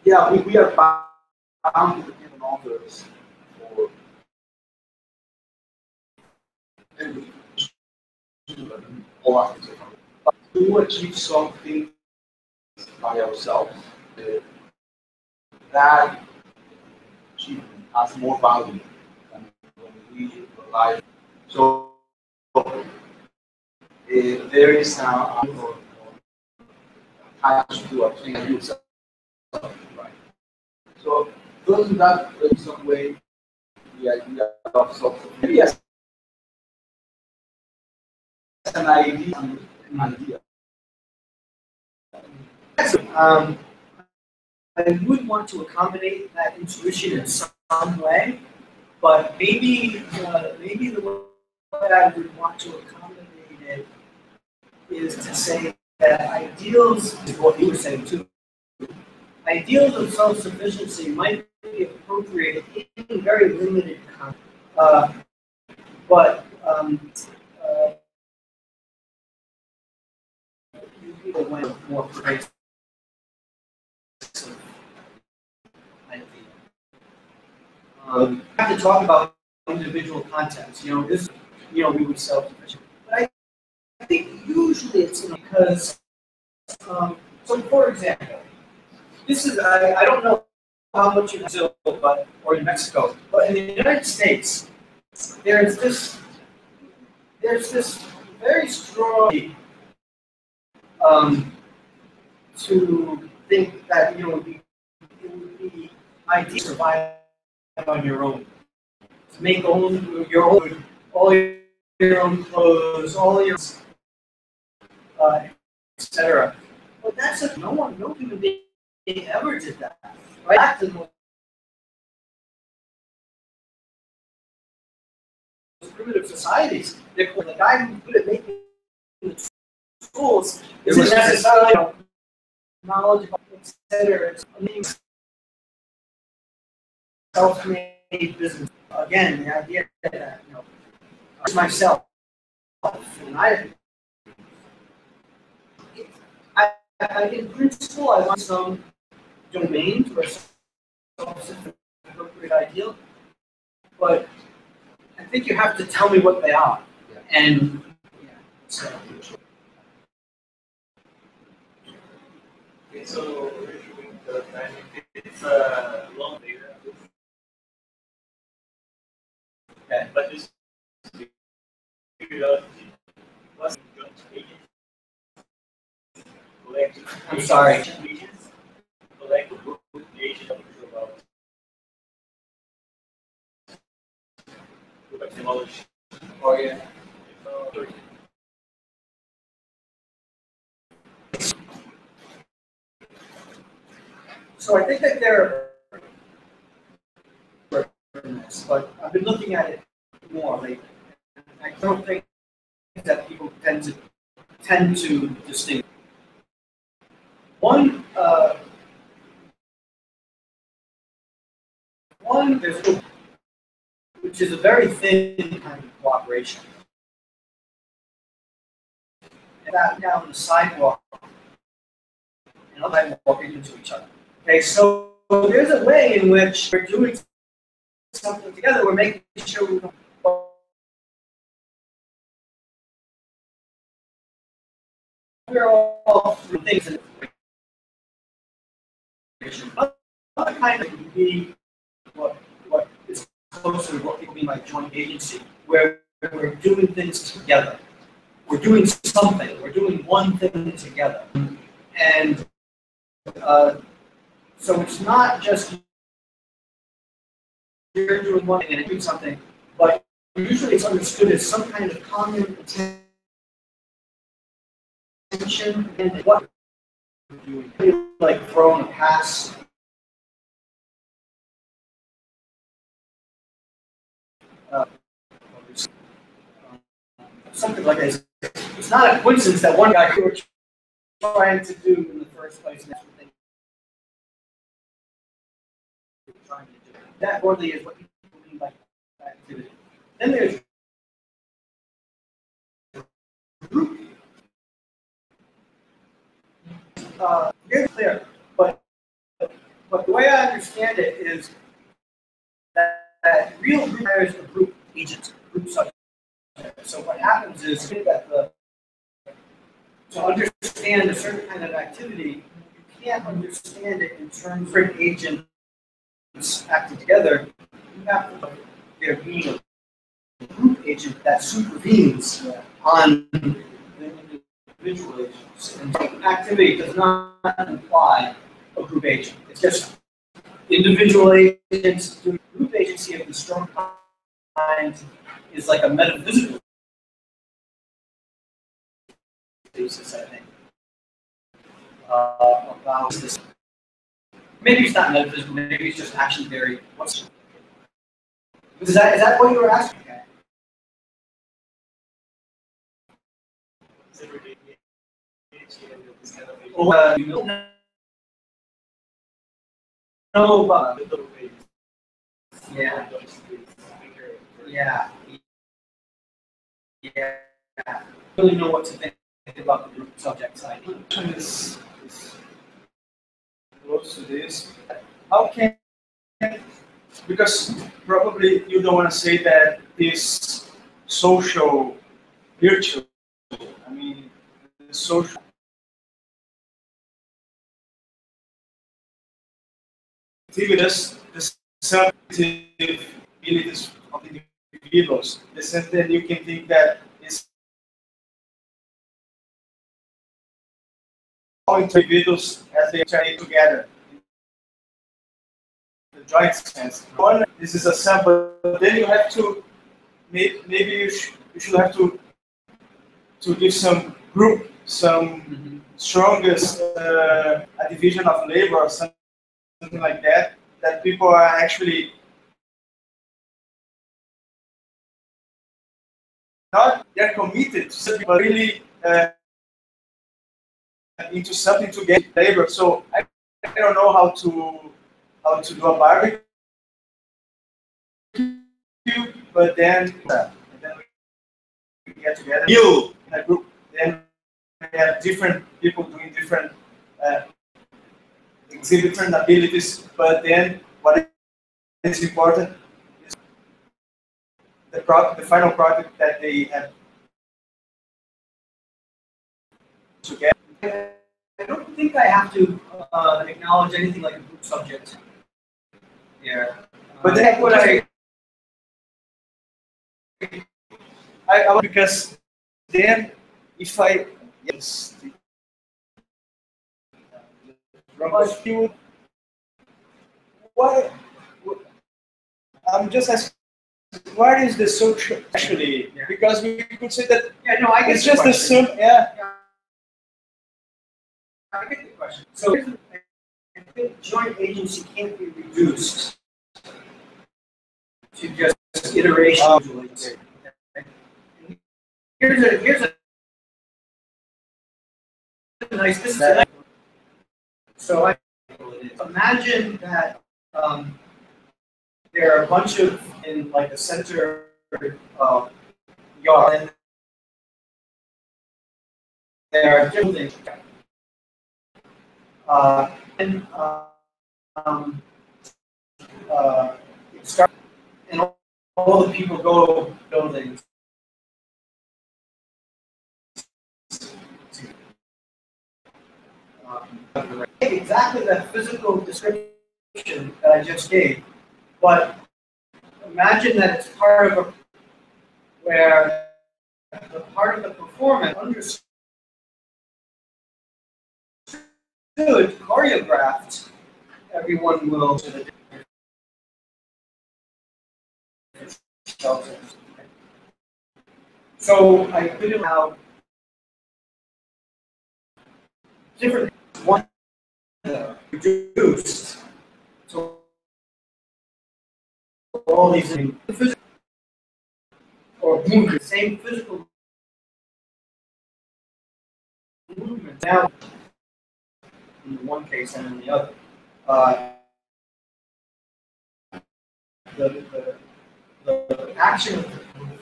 Yeah, we are bound to depend on others for all aspects of our life. But to achieve something by ourselves, that achievement has more value than when we rely. So there is a attached to obtain yourself. Right. So doesn't that in some way the idea of self-maybe as an idea? I would want to accommodate that intuition in some way, but maybe the way I would want to accommodate it is to say that ideals is what you were saying too. Ideals of self-sufficiency might be appropriated in very limited context, but people went more pervasive idea. We have to talk about individual contexts. This, we would self-sufficient. But I think usually it's because, so for example, this is, I don't know how much in Brazil, or in Mexico, but in the United States, there's this very strong to think that, it would be ideal to survive on your own. To make all your own clothes, all your etc. But that's no human being ever did that. Right? Back to the primitive societies, the guy who could have made the schools isn't necessarily knowledge about etc. It's self-made business. Again, the idea that it's myself, and in principle, I want some domains where self-sufficient appropriate ideal, but I think you have to tell me what they are. Yeah. And so. Okay, so reviewing the time, it's a long data. Okay. But this curiosity was collective. I'm sorry. Agents, collective agents about epistemology. Oh yeah. So I think that there are, but I've been looking at it more lately. I don't think that people tend to distinguish. One, there's which is a very thin kind of cooperation. And that down the sidewalk, and I'm walking into each other. Okay, so there's a way in which we're doing something together. We're making sure we don't. We're all through things. Other kind of would be what is closer to what people mean by joint agency, where we're doing things together. We're doing something. We're doing one thing together, and so it's not just you're doing one thing and doing something, but usually it's understood as some kind of common attention and what you're doing, like throwing a pass. Something like this. It's not a coincidence that one guy was trying to do in the first place. And that's what they were trying to do. That broadly is what people mean by activity. Then there's group. Very clear, but the way I understand it is that real group requires a group agent, group subject. So what happens is that to understand a certain kind of activity, you can't understand it in terms of agents acting together. You have to there being a group agent that supervenes on the individual agents. And activity does not imply a group agent. It's just individual agents doing group agency of the strong kind is like a metaphysical basis, I think. About this. Maybe it's not metaphysical, maybe it's just action theory. Is that what you were asking? Yeah. I really know what to think about the group subject side. Is close to this. How can, because probably you don't want to say that this social virtue, I mean, the social activities, the subjective abilities of the individuals, the sense that you can think that it's all individuals as they trade together. The joint sense. One, this is a sample, but then you have to, maybe you should have to give some group, some strongest a division of labor or something like that, that people are actually not, they're committed to something, but really into something to get labor. So I don't know how to do a barbecue, but then we get together, meal in a group. Then we have different people doing different exhibit different abilities. But then what is important is the final product that they have together. I don't think I have to acknowledge anything like a group subject. Yeah. But then what I because then if I yes why I'm just asking what is the social actually, because we could say that I get it's just the sum. I get the question. So I think joint agency can't be reduced to just iteration. Here's a nice. This is a nice. So imagine that there are a bunch of in like the center yard. And there are different things. It starts, and all the people go buildings. Exactly that physical description that I just gave, but imagine that it's part of where the part of the performance understood, choreographed, everyone will to the shelters. So I couldn't allow different one reduced to all these physical or movement, same physical movement now in one case and in the other. The action of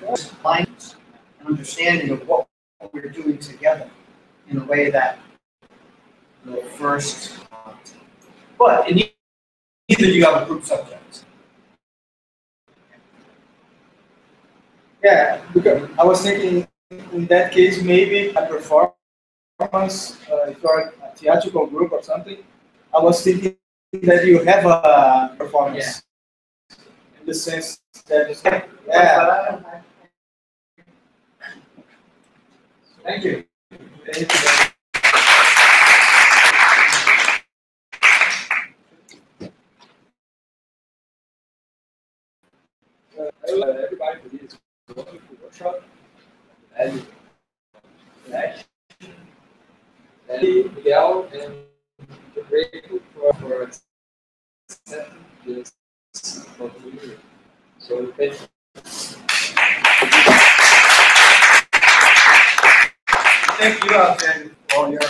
the minds and understanding of what we're doing together in a way that the first, but in either you have a group subject. Yeah, because I was thinking in that case maybe a performance, if you're a theatrical group or something, I was thinking that you have a performance. Yeah. In the sense that it's like, yeah. Thank you. Thank you. Everybody for this wonderful workshop. And Miguel and GRECO for accepting this opportunity. So thank you. Thank you, Alexander, for all your